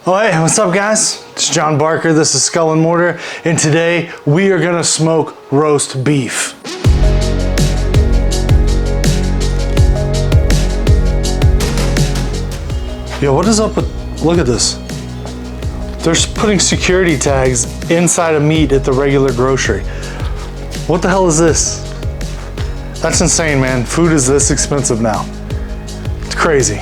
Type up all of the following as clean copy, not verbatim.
Oh hey, what's up guys? It's John Barker, this is Skull and Mortar, and today we are gonna smoke roast beef. Yo, what is up with, look at this. They're putting security tags inside of meat at the regular grocery. What the hell is this? That's insane, man. Food is this expensive now. It's crazy.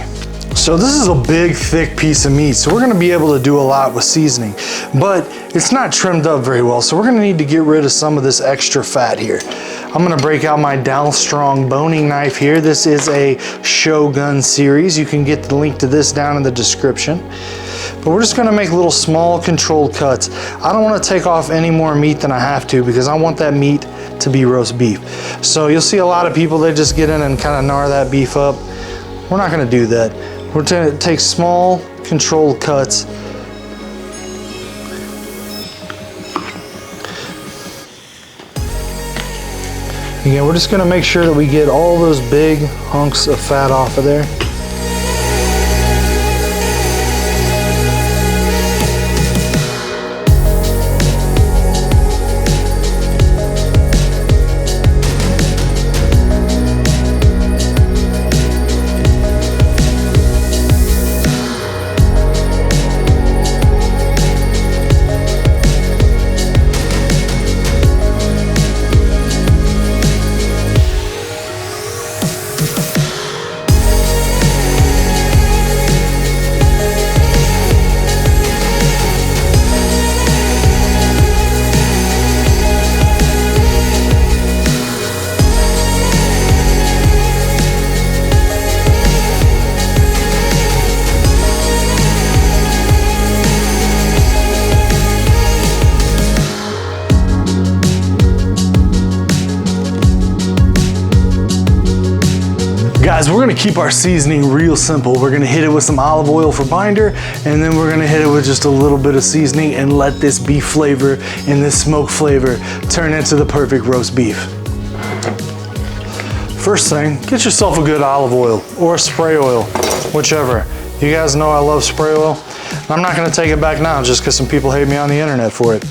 So this is a big, thick piece of meat, so we're gonna be able to do a lot with seasoning, but it's not trimmed up very well, so we're gonna need to get rid of some of this extra fat here. I'm gonna break out my Deli Strong boning knife here. This is a Shogun series. You can get the link to this down in the description. But we're just gonna make little small controlled cuts. I don't wanna take off any more meat than I have to because I want that meat to be roast beef. So you'll see a lot of people, they just get in and kind of gnaw that beef up. We're not gonna do that. We're gonna take small controlled cuts. Again, we're just gonna make sure that we get all those big hunks of fat off of there. Guys, we're gonna keep our seasoning real simple. We're gonna hit it with some olive oil for binder, and then we're gonna hit it with just a little bit of seasoning and let this beef flavor and this smoke flavor turn into the perfect roast beef. First thing, get yourself a good olive oil or spray oil, whichever. You guys know I love spray oil. I'm not gonna take it back now just because some people hate me on the internet for it.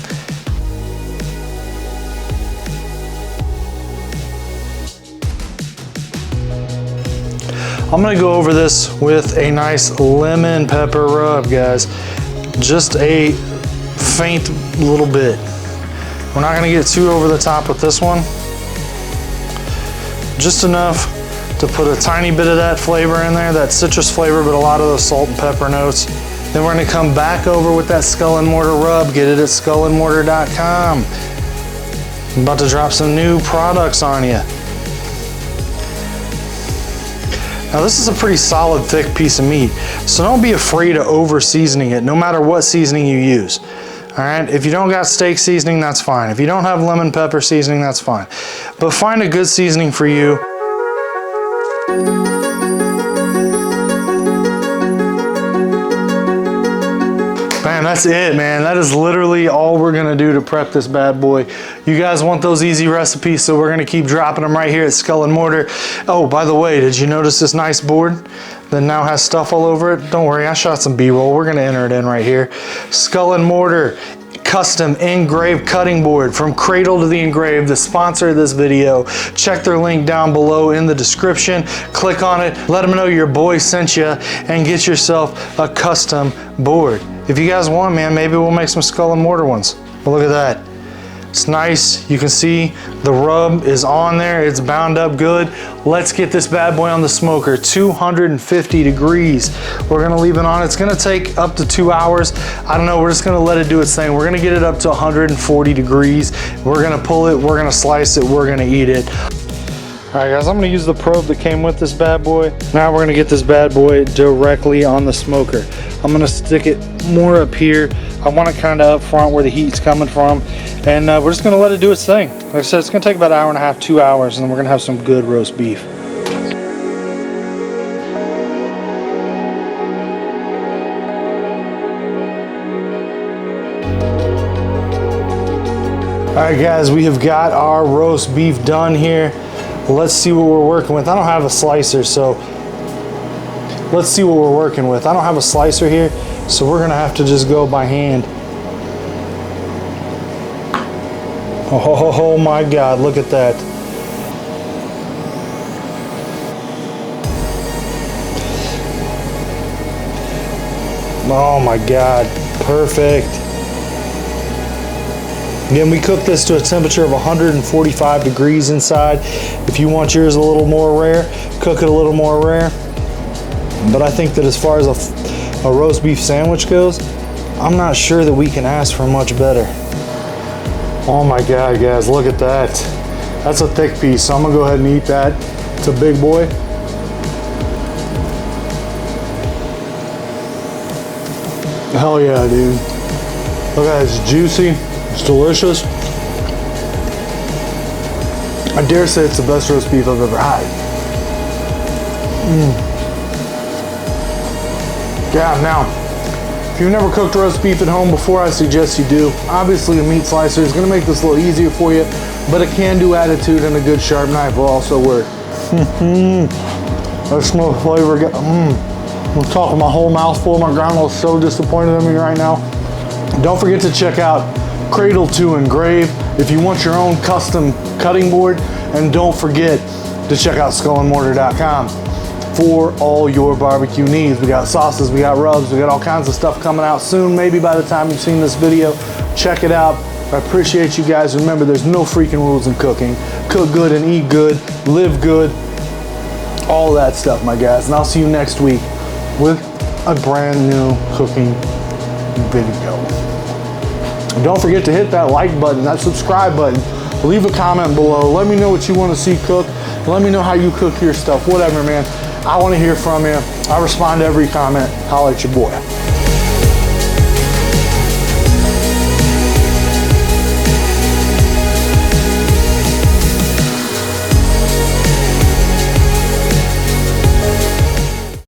I'm gonna go over this with a nice lemon pepper rub, guys. Just a faint little bit. We're not gonna get too over the top with this one. Just enough to put a tiny bit of that flavor in there, that citrus flavor, but a lot of those salt and pepper notes. Then we're gonna come back over with that Skull and Mortar rub. Get it at skullandmortar.com. I'm about to drop some new products on you. Now this is a pretty solid, thick piece of meat, so don't be afraid of over seasoning it, no matter what seasoning you use. All right, if you don't got steak seasoning, that's fine. If you don't have lemon pepper seasoning, that's fine. But find a good seasoning for you. Man, that's it, man. That is literally all we're gonna do to prep this bad boy. You guys want those easy recipes, so we're gonna keep dropping them right here at Skull and Mortar. Oh, by the way, did you notice this nice board that now has stuff all over it? Don't worry, I shot some B-roll. We're gonna enter it in right here. Skull and Mortar custom ENGRAVE cutting board from Cradle to the Engraved, the sponsor of this video. Check their link down below in the description. Click on it, let them know your boy sent you, and get yourself a custom board. If you guys want, man, maybe we'll make some Skull and Mortar ones. But look at that. It's nice. You can see the rub is on there. It's bound up good. Let's get this bad boy on the smoker. 250 degrees. We're gonna leave it on. It's gonna take up to 2 hours. I don't know, we're just gonna let it do its thing. We're gonna get it up to 140 degrees. We're gonna pull it, we're gonna slice it, we're gonna eat it. All right guys, I'm gonna use the probe that came with this bad boy. Now we're gonna get this bad boy directly on the smoker. I'm gonna stick it more up here. I want it kind of up front where the heat's coming from. And we're just gonna let it do its thing. Like I said, it's gonna take about 1.5 hours, 2 hours, and then we're gonna have some good roast beef. All right guys, we have got our roast beef done here. Let's see what we're working with. I don't have a slicer, so let's see what we're working with. I don't have a slicer here. So we're gonna have to just go by hand. Oh my God, look at that. Oh my God, perfect. Again, we cook this to a temperature of 145 degrees inside. If you want yours a little more rare, cook it a little more rare. But I think that as far as a roast beef sandwich goes, I'm not sure that we can ask for much better. Oh my God, guys, look at that. That's a thick piece, so I'm gonna go ahead and eat that. It's a big boy. Hell yeah, dude. Look at that, it's juicy, it's delicious. I dare say it's the best roast beef I've ever had. Yeah, now, if you've never cooked roast beef at home before, I suggest you do. Obviously, a meat slicer is gonna make this a little easier for you, but a can-do attitude and a good sharp knife will also work. That smell flavor. I'm talking my whole mouth full. My grandma is so disappointed in me right now. Don't forget to check out Cradle to Engrave if you want your own custom cutting board, and don't forget to check out skullandmortar.com for all your barbecue needs. We got sauces, we got rubs, we got all kinds of stuff coming out soon. Maybe by the time you've seen this video, check it out. I appreciate you guys. Remember, there's no freaking rules in cooking. Cook good and eat good, live good, all that stuff, my guys. And I'll see you next week with a brand new cooking video. Don't forget to hit that like button, that subscribe button. Leave a comment below. Let me know what you want to see cooked. Let me know how you cook your stuff, whatever, man. I want to hear from you. I respond to every comment. Holla at your boy.